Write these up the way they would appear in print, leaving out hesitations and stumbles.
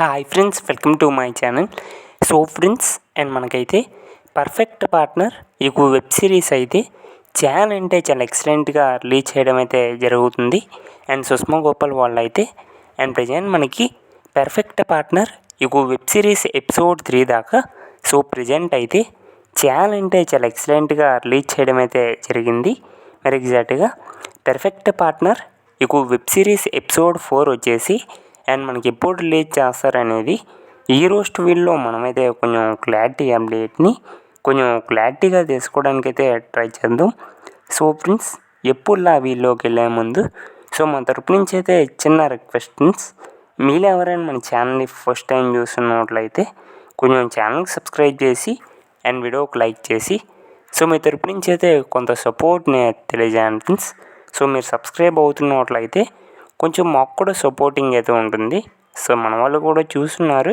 Hi friends, welcome to my channel. So friends, and మనకైతే perfect partner ఈ web series అయితే చాలా అంటే చాలా ఎక్సలెంట్గా రిలీజ్ చేయడం అయితే జరుగుతుంది. అండ్ సుష్మా గోపాల్ వాళ్ళు అయితే అండ్ ప్రజెంట్ మనకి పర్ఫెక్ట్ పార్ట్నర్ ఈ వెబ్ సిరీస్ ఎపిసోడ్ 3 దాకా సో ప్రజెంట్ అయితే చాలా అంటే చాలా ఎక్సలెంట్గా రిలీజ్ చేయడం అయితే జరిగింది. మరి ఎగ్జాక్ట్గా పర్ఫెక్ట్ పార్ట్నర్ ఈ వెబ్ సిరీస్ ఎపిసోడ్ 4 వచ్చేసి అండ్ మనకి ఎప్పుడు రిలీజ్ చేస్తారనేది ఈ రోజు వీడియోలో మనమైతే కొంచెం క్లారిటీగా తీసుకోవడానికి అయితే ట్రై చేద్దాం. సో ఫ్రెండ్స్, ఎప్పుడులా వీడియోకి వెళ్ళే ముందు సో మన తరపు నుంచి అయితే చిన్న రిక్వెస్ట్ ఫ్రెండ్స్, మీరు ఎవరైనా మన ఛానల్ని ఫస్ట్ టైం చూస్తున్నట్లయితే కొంచెం ఛానల్కి సబ్స్క్రైబ్ చేసి అండ్ వీడియోకి లైక్ చేసి సో మీ తరపు నుంచి అయితే కొంత సపోర్ట్ని తెలియజేయండి ఫ్రెండ్స్. సో మీరు సబ్స్క్రైబ్ అవుతున్నట్లయితే కొంచెం మాకు కూడా సపోర్టింగ్ అయితే ఉంటుంది. సో మన వాళ్ళు కూడా చూస్తున్నారు,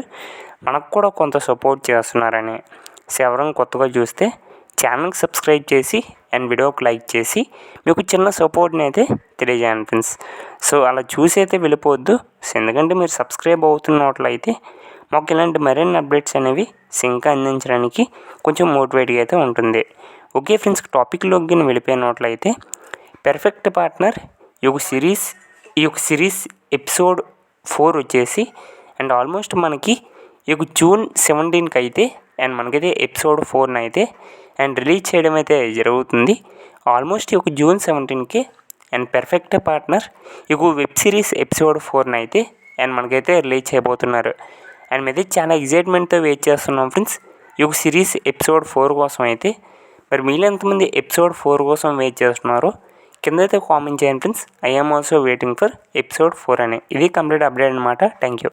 మనకు కూడా కొంత సపోర్ట్ చేస్తున్నారని. సో ఎవరైనా కొత్తగా చూస్తే ఛానల్కి సబ్స్క్రైబ్ చేసి అండ్ వీడియోకి లైక్ చేసి మీకు చిన్న సపోర్ట్ని అయితే తెలియజేయండి ఫ్రెండ్స్. సో అలా చూసి అయితే వెళ్ళిపోవద్దు. సో ఎందుకంటే మీరు సబ్స్క్రైబ్ అవుతున్నట్లయితే మాకు ఇలాంటి మరిన్ని అప్డేట్స్ అనేవి ఇంకా అందించడానికి కొంచెం మోటివేట్గా అయితే ఉంటుంది. ఓకే ఫ్రెండ్స్, టాపిక్లోకి వెళ్ళిపోయినట్లయితే పర్ఫెక్ట్ పార్ట్నర్ ఈ సిరీస్ ఎపిసోడ్ 4 వచ్చేసి అండ్ ఆల్మోస్ట్ మనకి జూన్ 17కి అయితే అండ్ మనకైతే ఎపిసోడ్ 4 అయితే అండ్ రిలీజ్ చేయడం అయితే జరుగుతుంది. ఆల్మోస్ట్ జూన్ 17కి and perfect partner web series episode 4 అయితే అండ్ మనకైతే రిలీజ్ చేయబోతున్నారు. అండ్ మీదే చాలా ఎగ్జైట్మెంట్తో వెయిట్ చేస్తున్నాం ఫ్రెండ్స్ సిరీస్ ఎపిసోడ్ 4 కోసం అయితే. మరి మీరు ఎంతమంది ఎపిసోడ్ 4 కోసం వెయిట్ చేస్తున్నారో కింద అయితే కామెంట్ చేయండి friends. I am also waiting for episode 4 అని. ఇది కంప్లీట్ అప్డేట్ అనమాట. Thank you.